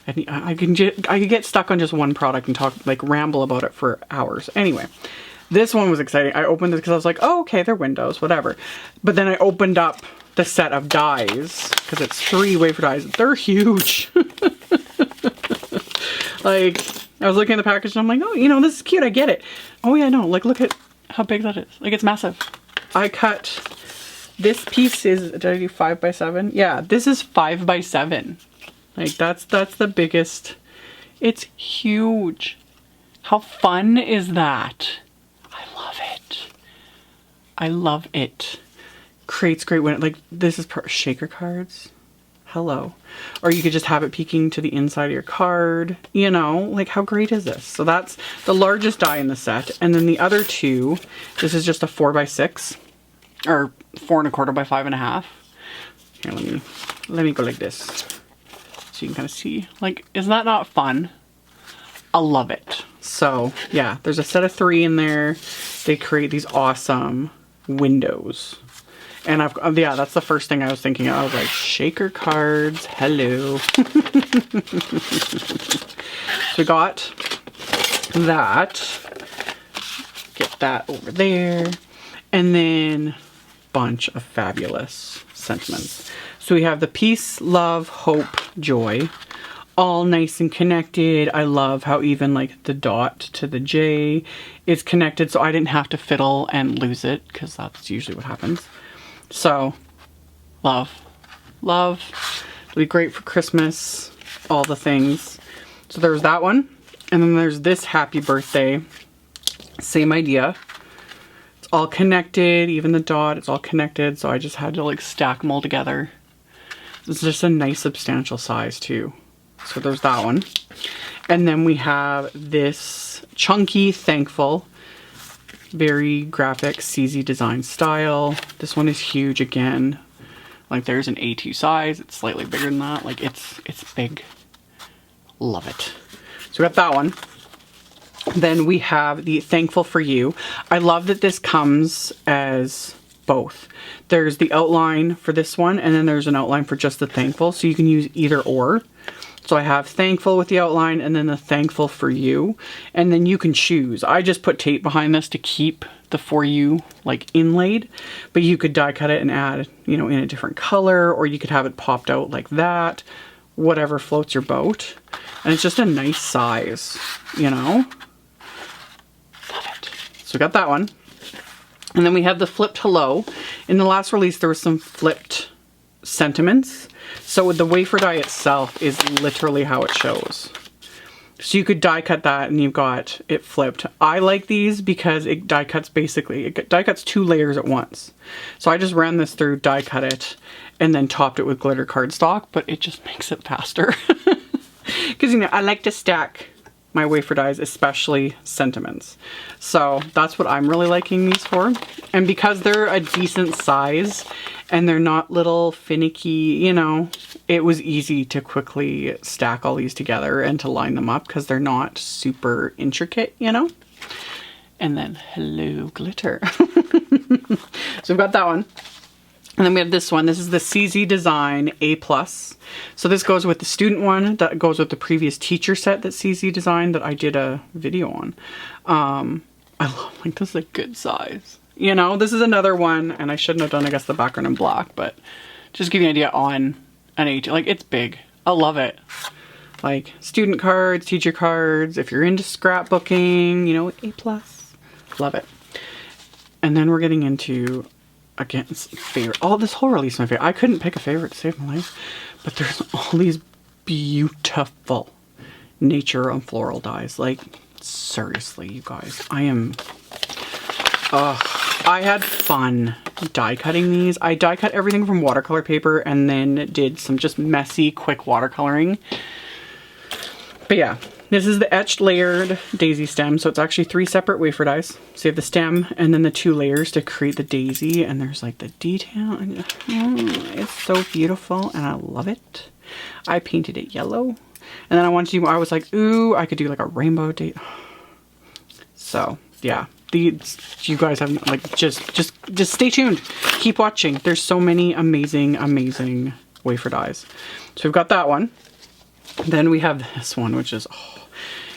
I can get stuck on just one product and talk, like ramble about it for hours. Anyway, this one was exciting. I opened this because I was like, oh, okay, they're windows, whatever. But then I opened up the set of dies because it's 3 wafer dies. They're huge. Like, I was looking at the package and I'm like, oh, you know, this is cute. I get it. Oh yeah, no, like look at how big that is. Like it's massive. I cut, this piece is, did I do 5 by 7? Yeah, this is 5 by 7. Like that's the biggest. It's huge. How fun is that? I love it. I love it. Creates great when, like this is shaker cards. Hello. Or you could just have it peeking to the inside of your card. You know, like how great is this? So that's the largest die in the set. And then the other 2, this is just a 4 by 6 or 4 1/4 by 5.5. Here, let me go like this. So you can kind of see, like, isn't that not fun? I love it. So yeah, there's a set of 3 in there. They create these awesome windows. And yeah, that's the first thing I was thinking of. I was like, shaker cards, hello. So we got that. Get that over there. And then bunch of fabulous sentiments. So we have the peace, love, hope, joy. All nice and connected. I love how even like the dot to the J is connected. So I didn't have to fiddle and lose it because that's usually what happens. So, love. Love. It'll be great for Christmas. All the things. So there's that one. And then there's this happy birthday. Same idea. It's all connected. Even the dot, it's all connected. So I just had to like stack them all together. It's just a nice substantial size too. So there's that one. And then we have this chunky thankful. Very graphic CZ design style. This one is huge again. Like there's an A2 size. It's slightly bigger than that. Like it's big. Love it. So we got that one. Then we have the Thankful for You. I love that this comes as both. There's the outline for this one and then there's an outline for just the Thankful. So you can use either or. So I have Thankful with the outline and then the Thankful for You. And then you can choose. I just put tape behind this to keep the For You like inlaid. But you could die cut it and add, you know, in a different color. Or you could have it popped out like that. Whatever floats your boat. And it's just a nice size, you know. Love it. So we got that one. And then we have the flipped hello. In the last release there was some flipped sentiments. So with the wafer die itself is literally how it shows. So you could die cut that and you've got it flipped. I like these because it die cuts basically, it die cuts 2 layers at once. So I just ran this through, die cut it, and then topped it with glitter cardstock, but it just makes it faster. Because, you know, I like to stack my wafer dies, especially sentiments. So that's what I'm really liking these for. And because they're a decent size and they're not little finicky, you know, it was easy to quickly stack all these together and to line them up because they're not super intricate, you know. And then hello glitter. So we've got that one. And then we have this one. This is the CZ Design A+. So this goes with the student one. That goes with the previous teacher set that CZ designed that I did a video on. I love, like, this is a good size. You know, this is another one, and I shouldn't have done, I guess, the background in black, but just give you an idea on an A2. Like, it's big. I love it. Like, student cards, teacher cards, if you're into scrapbooking, you know, A+. Love it. And then we're getting into... again, favorite. Oh, this whole release is my favorite. I couldn't pick a favorite to save my life, but there's all these beautiful nature on floral dies. Like, seriously, you guys, I had fun die cutting these. I die cut everything from watercolor paper and then did some just messy, quick watercoloring. But yeah, this is the etched layered daisy stem. So it's actually 3 separate wafer dies. So you have the stem and then the 2 layers to create the daisy. And there's like the detail. And it's so beautiful and I love it. I painted it yellow. And then I was like, ooh, I could do like a rainbow date. So yeah, these, you guys have like, just stay tuned. Keep watching. There's so many amazing wafer dies. So we've got that one. Then we have this one, which is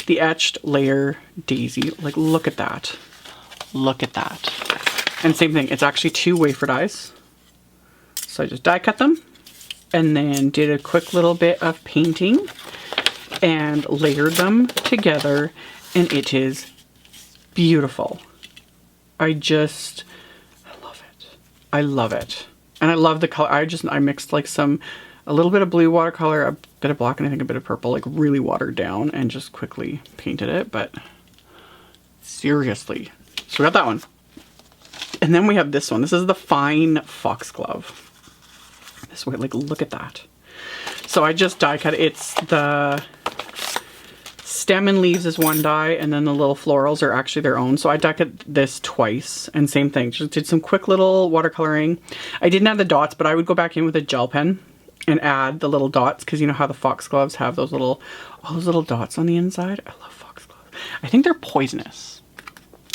the Etched Layer Daisy. Like, look at that. Look at that. And same thing, it's actually 2 wafer dies. So I just die cut them and then did a quick little bit of painting and layered them together, and it is beautiful. I love it. I love it. And I love the color. I mixed like a little bit of blue watercolor, a bit of black, and I think a bit of purple, like really watered down, and just quickly painted it. But seriously. So we got that one. And then we have this one. This is the Fine Foxglove. This way, like, look at that. So I just die cut it. It's the stem and leaves is one die, and then the little florals are actually their own. So I die cut this twice, and same thing. Just did some quick little watercoloring. I didn't have the dots, but I would go back in with a gel pen and add the little dots, because you know how the foxgloves have those all those little dots on the inside. I love foxgloves. I think they're poisonous.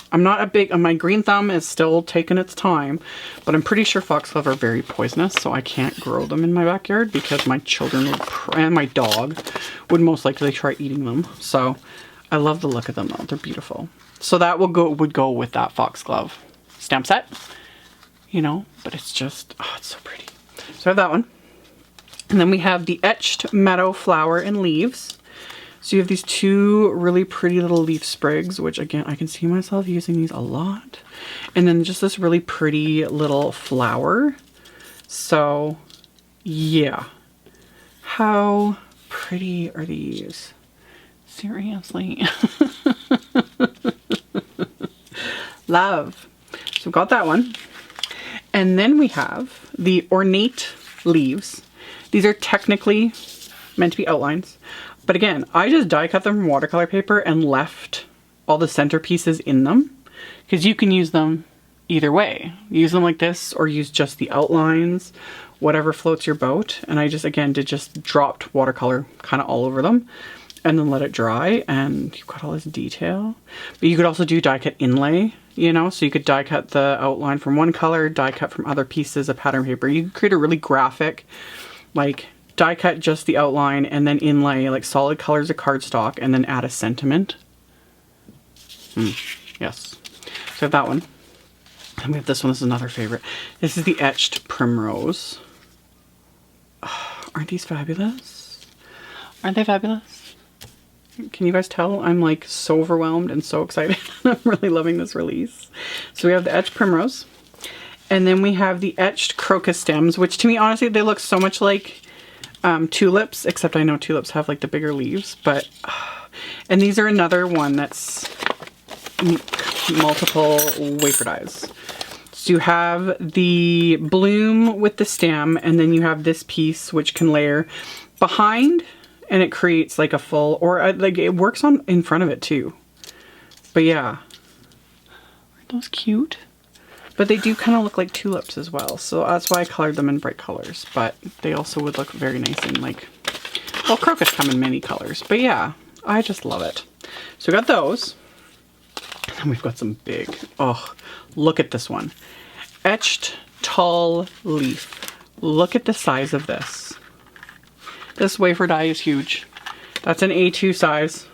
I'm not a big, my green thumb is still taking its time, but I'm pretty sure foxglove are very poisonous, so I can't grow them in my backyard because my children would, and my dog would most likely try eating them. So I love the look of them though, they're beautiful. So that would go with that foxglove stamp set, you know, but it's just, it's so pretty. So I have that one. And then we have the Etched Meadow Flower and Leaves. So you have these 2 really pretty little leaf sprigs, which again, I can see myself using these a lot. And then just this really pretty little flower. So yeah, how pretty are these? Seriously. Love. So we've got that one. And then we have the Ornate Leaves. These are technically meant to be outlines. But again, I just die cut them from watercolor paper and left all the centerpieces in them, because you can use them either way. Use them like this or use just the outlines, whatever floats your boat. And I just, again, just dropped watercolor kind of all over them and then let it dry, and you've got all this detail. But you could also do die cut inlay, you know, so you could die cut the outline from one color, die cut from other pieces of pattern paper. You could create a really graphic, like, die cut just the outline and then inlay like solid colors of cardstock and then add a sentiment. Yes. So I have that one. And we have this one. This is another favorite. This is the Etched Primrose. Oh, aren't these fabulous? Aren't they fabulous? Can you guys tell? I'm like so overwhelmed and so excited. I'm really loving this release. So we have the Etched Primrose. And then we have the Etched Crocus stems, which to me, honestly, they look so much like tulips, except I know tulips have like the bigger leaves, but and these are another one that's multiple wafer dies. So you have the bloom with the stem, and then you have this piece which can layer behind, and it creates like a full, or like it works on in front of it too. But yeah, aren't those cute? But they do kind of look like tulips as well. So that's why I colored them in bright colors. But they also would look very nice in like, well, crocus come in many colors. But yeah, I just love it. So we got those. And then we've got some big, oh, look at this one. Etched Tall Leaf. Look at the size of this. This wafer die is huge. That's an A2 size.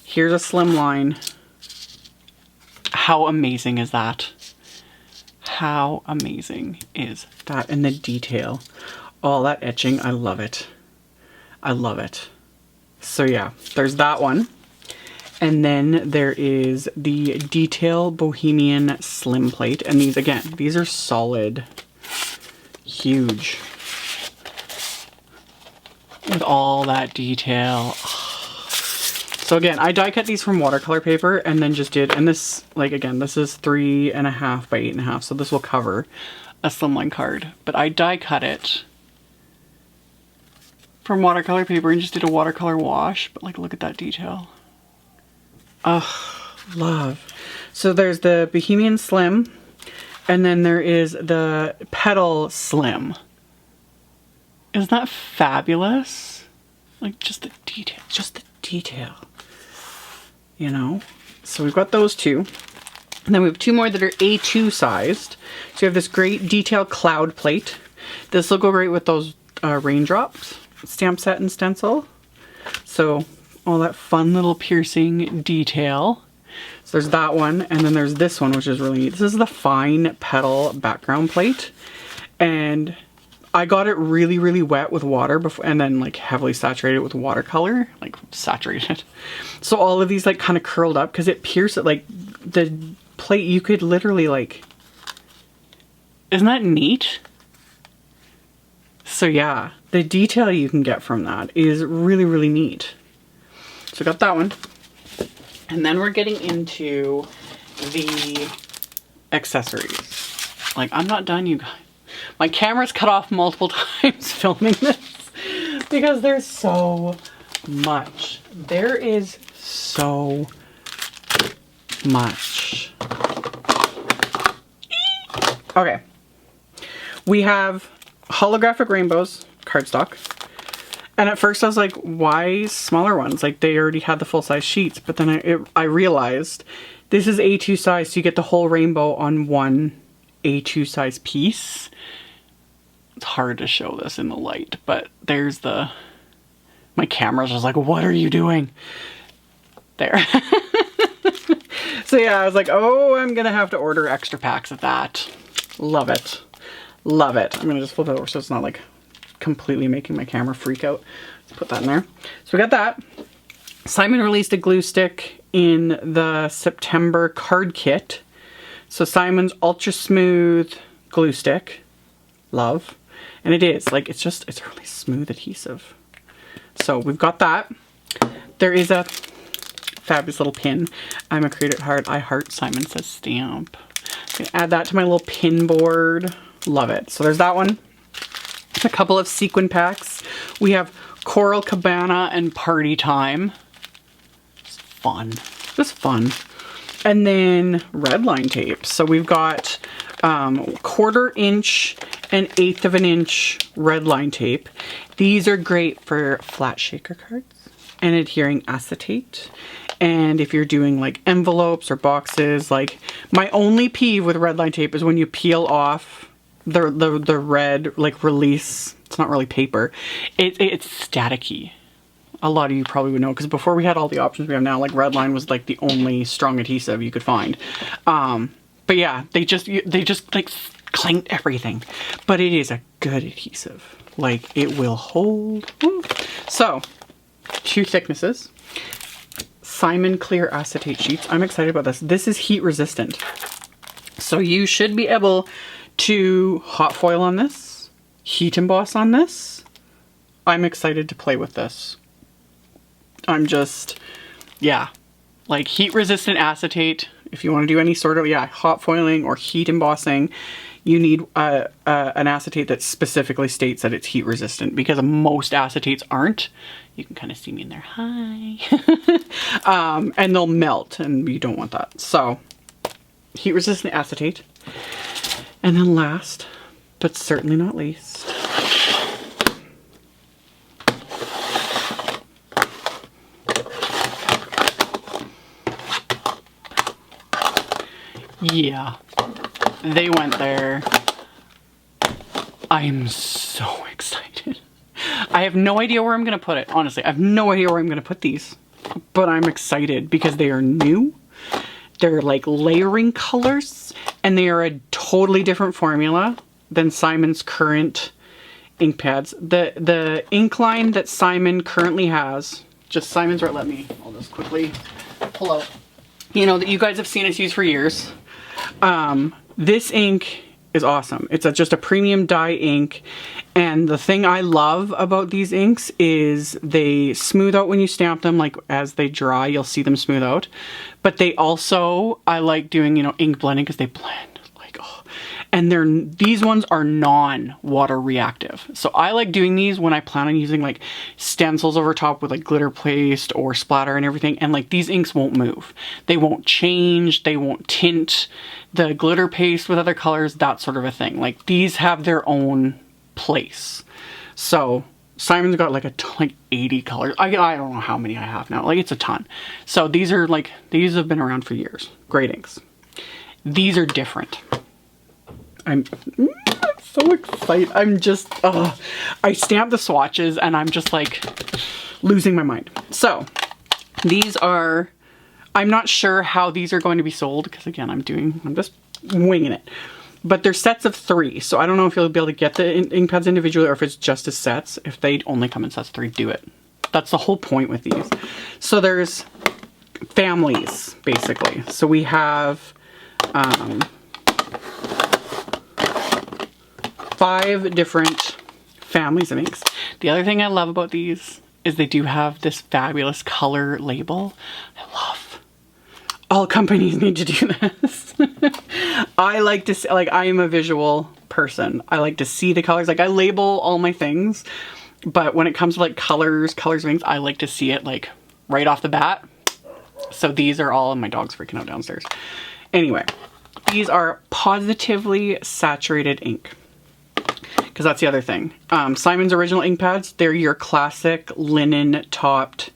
Here's a Slimline. How amazing is that? How amazing is that? And the detail, all that etching, I love it. I love it. So yeah, there's that one. And then there is the Detail Bohemian Slim Plate. And these, again, these are solid, huge. With all that detail. So again, I die cut these from watercolor paper and then just did, and this, like again, this is 3.5 by 8.5, so this will cover a Slimline card. But I die cut it from watercolor paper and just did a watercolor wash, but like look at that detail. Oh, love. So there's the Bohemian Slim, and then there is the Petal Slim. Isn't that fabulous? Like just the detail, you know? So we've got those two. And then we have two more that are A2 sized. So you have this great detailed cloud plate. This will go great with those Raindrops Stamp Set and Stencil. So all that fun little piercing detail. So there's that one, and then there's this one, which is really neat. This is the fine petal background plate. And I got it really, really wet with water before, and then like heavily saturated with watercolor, like saturated. So all of these like kind of curled up because it pierced it. Like the plate, you could literally like, isn't that neat? So yeah, the detail you can get from that is really, really neat. So I got that one. And then we're getting into the accessories. Like, I'm not done, you guys. My camera's cut off multiple times filming this because there's so much. There is so much. Okay. We have holographic rainbows cardstock. And at first I was like, why smaller ones? Like they already had the full size sheets. But then I realized this is A2 size, so you get the whole rainbow on one A2 size piece. It's hard to show this in the light, but there's the, my camera's just like, what are you doing? There. So yeah, I was like, oh, I'm gonna have to order extra packs of that. Love it. Love it. I'm gonna just flip it over so it's not like completely making my camera freak out. Let's put that in there. So we got that. Simon released a glue stick in the September card kit. So Simon's ultra smooth glue stick. Love. And it is like, it's a really smooth adhesive. So we've got that. There is a fabulous little pin. I'm a creative at heart. I heart Simon Says Stamp. I'm gonna add that to my little pin board. Love it. So there's that one. A couple of sequin packs. We have Coral Cabana and Party Time. It's fun. Just fun. And then red line tape. So we've got 1/4 inch and 1/8 of an inch red line tape. These are great for flat shaker cards and adhering acetate. And if you're doing like envelopes or boxes, like my only peeve with red line tape is when you peel off the red like release. It's not really paper. It's staticky. A lot of you probably would know because before we had all the options we have now, like red line was like the only strong adhesive you could find. But yeah, they just like clanked everything. But it is a good adhesive. Like it will hold. Woo. So 2 thicknesses. Simon clear acetate sheets. I'm excited about this. This is heat resistant. So you should be able to hot foil on this, heat emboss on this. I'm excited to play with this. I'm just, yeah, like heat resistant acetate. If you want to do any sort of, yeah, hot foiling or heat embossing, you need an acetate that specifically states that it's heat resistant because most acetates aren't. You can kind of see me in there. Hi. And they'll melt and you don't want that. So heat resistant acetate. And then last, but certainly not least, yeah, they went there. I'm so excited. I have no idea where I'm going to put it. Honestly, I have no idea where I'm going to put these, but I'm excited because they are new. They're like layering colors and they are a totally different formula than Simon's current ink pads. The ink line that Simon currently has, just Simon's right, I'll just quickly pull out. You know, that you guys have seen us use for years. This ink is awesome. It's just a premium dye ink. And the thing I love about these inks is they smooth out when you stamp them. Like as they dry, you'll see them smooth out. But they also, I like doing, you know, ink blending because they blend like, oh. And these ones are non-water reactive. So I like doing these when I plan on using like stencils over top with like glitter paste or splatter and everything. And like these inks won't move. They won't change. They won't tint the glitter paste with other colors, that sort of a thing. Like these have their own place. So Simon's got like like 80 colors. I don't know how many I have now. Like, it's a ton. So these are like, these have been around for years. Great inks. These are different. I'm so excited. I'm just, I stamped the swatches and I'm just like losing my mind. So these are, I'm not sure how these are going to be sold because again, I'm just winging it. But they're sets of 3, so I don't know if you'll be able to get the ink pads individually or if it's just as sets. If they only come in sets 3, do it. That's the whole point with these. So there's families, basically. So we have 5 different families of inks. The other thing I love about these is they do have this fabulous color label. I love. All companies need to do this. I like to see, like, I am a visual person. I like to see the colors. Like, I label all my things, but when it comes to like colors of inks, I like to see it like right off the bat. So these are all, and my dog's freaking out downstairs. Anyway, these are positively saturated ink. Because that's the other thing. Simon's original ink pads, they're your classic linen topped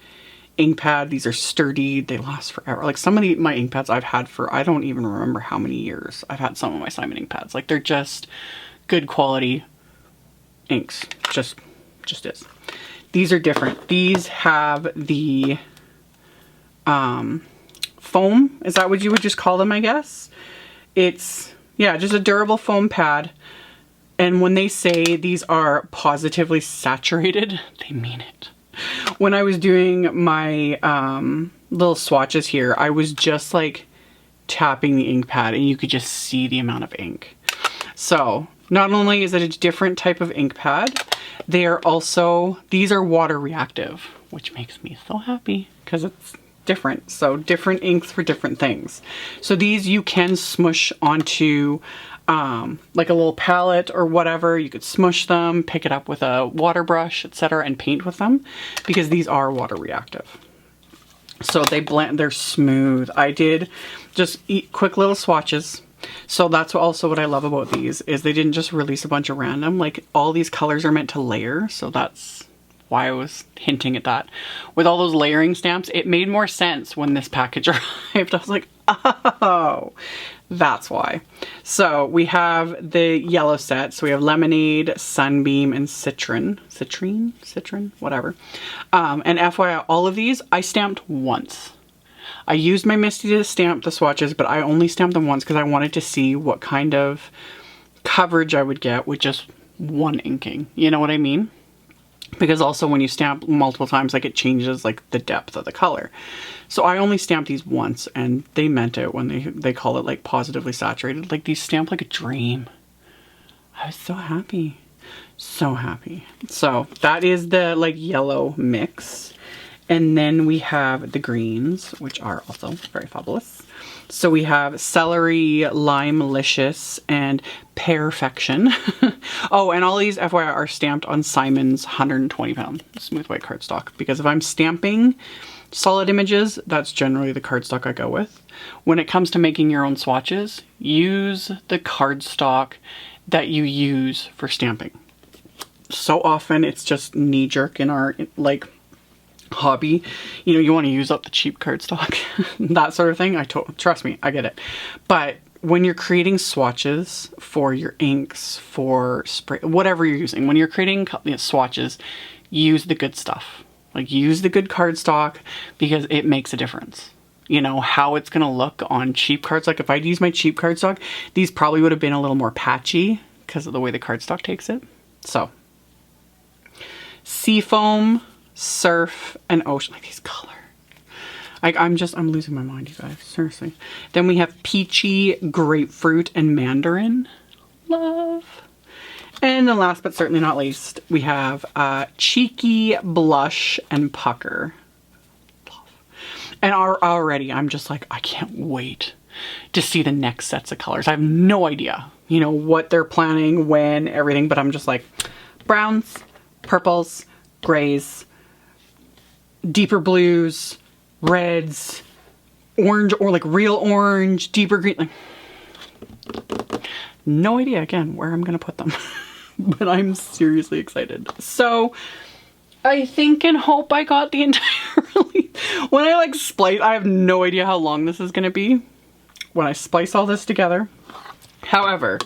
ink pad. These are sturdy, they last forever. Like some of my ink pads I've had for, I don't even remember how many years I've had some of my Simon ink pads. Like they're just good quality inks, just is. These are different. These have the foam, is that what you would just call them, I guess? It's, yeah, just a durable foam pad. And when they say these are positively saturated, they mean it. When I was doing my little swatches here, I was just like tapping the ink pad and you could just see the amount of ink. So not only is it a different type of ink pad, they are also, these are water reactive, which makes me so happy because it's different. So different inks for different things. So these you can smush onto like a little palette or whatever. You could smush them, pick it up with a water brush, etc., and paint with them because these are water reactive. So they blend, they're smooth. I did just quick little swatches. So that's also what I love about these is they didn't just release a bunch of random, like all these colors are meant to layer. So that's why I was hinting at that. With all those layering stamps, it made more sense when this package arrived. I was like, oh, that's why. So we have the yellow set. So we have Lemonade, Sunbeam, and Citrine, whatever. And FYI, all of these I stamped once. I used my Misty to stamp the swatches, but I only stamped them once because I wanted to see what kind of coverage I would get with just one inking. You know what I mean? Because also when you stamp multiple times, like it changes like the depth of the color. So I only stamped these once and they meant it when they call it like positively saturated. Like these stamp like a dream. I was so happy. So happy. So that is the like yellow mix. And then we have the greens, which are also very fabulous. So we have Celery, Lime-licious, and Perfection. Oh, and all these FYI are stamped on Simon's 120-pound smooth white cardstock. Because if I'm stamping solid images, that's generally the cardstock I go with. When it comes to making your own swatches, use the cardstock that you use for stamping. So often it's just knee-jerk in our, like, hobby, you know, you want to use up the cheap cardstock, that sort of thing. Trust me, I get it. But when you're creating swatches for your inks, for spray, whatever you're using, when you're creating swatches, use the good stuff. Like use the good cardstock because it makes a difference. You know, how it's going to look on cheap cards. Like if I'd used my cheap cardstock, these probably would have been a little more patchy because of the way the cardstock takes it. So, Seafoam, Surf, and Ocean. Like these colors. I'm losing my mind, you guys. Seriously. Then we have Peachy, Grapefruit, and Mandarin. Love. And then last but certainly not least, we have Cheeky, Blush, and Pucker. Love. And already I'm just like, I can't wait to see the next sets of colors. I have no idea, you know, what they're planning, when, everything, but I'm just like, browns, purples, grays, deeper blues, reds, orange, or like real orange, deeper green. Like, no idea again where I'm gonna put them, but I'm seriously excited. So I think and hope I got the entire release. When I like splice, I have no idea how long this is gonna be when I splice all this together. However,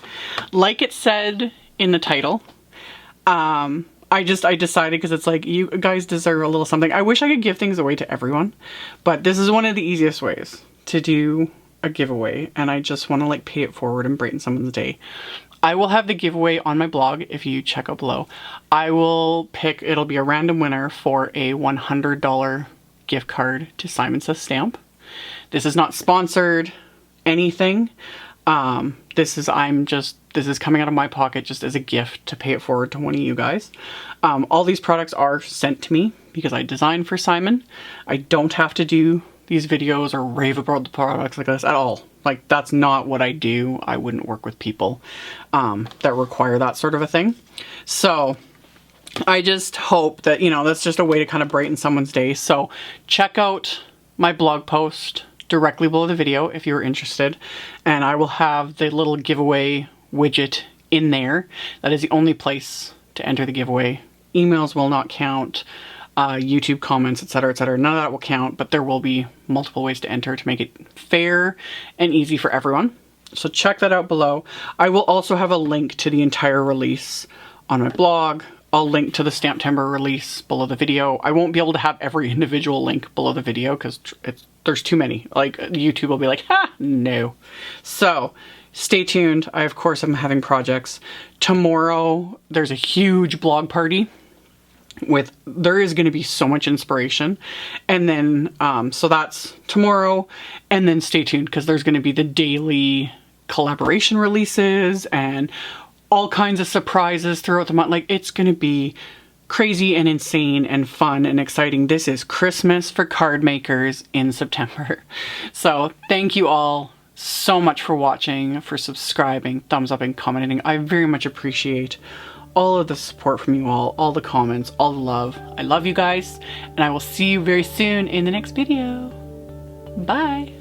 like it said in the title, I decided, because it's like, you guys deserve a little something. I wish I could give things away to everyone, but this is one of the easiest ways to do a giveaway, and I just want to like pay it forward and brighten someone's day. I will have the giveaway on my blog if you check out below. I will pick, it'll be a random winner for a $100 gift card to Simon Says Stamp. This is not sponsored anything. This is coming out of my pocket just as a gift to pay it forward to one of you guys. All these products are sent to me because I design for Simon. I don't have to do these videos or rave about the products like this at all. Like, that's not what I do. I wouldn't work with people that require that sort of a thing. So I just hope that, you know, that's just a way to kind of brighten someone's day. So check out my blog post directly below the video if you're interested, and I will have the little giveaway widget in there. That is the only place to enter the giveaway. Emails will not count, YouTube comments, etc, etc, none of that will count, but there will be multiple ways to enter to make it fair and easy for everyone. So check that out below. I will also have a link to the entire release on my blog. I'll link to the STAMPtember release below the video. I won't be able to have every individual link below the video because there's too many. Like, YouTube will be like, ha, no. So stay tuned. I, of course, am having projects. Tomorrow, there's a huge blog party there is going to be so much inspiration. And then, so that's tomorrow. And then stay tuned because there's going to be the daily collaboration releases and all kinds of surprises throughout the month. Like, it's going to be crazy and insane and fun and exciting. This is Christmas for card makers in September. So thank you all so much for watching, for subscribing, thumbs up, and commenting. I very much appreciate all of the support from you all the comments, all the love. I love you guys, and I will see you very soon in the next video. Bye.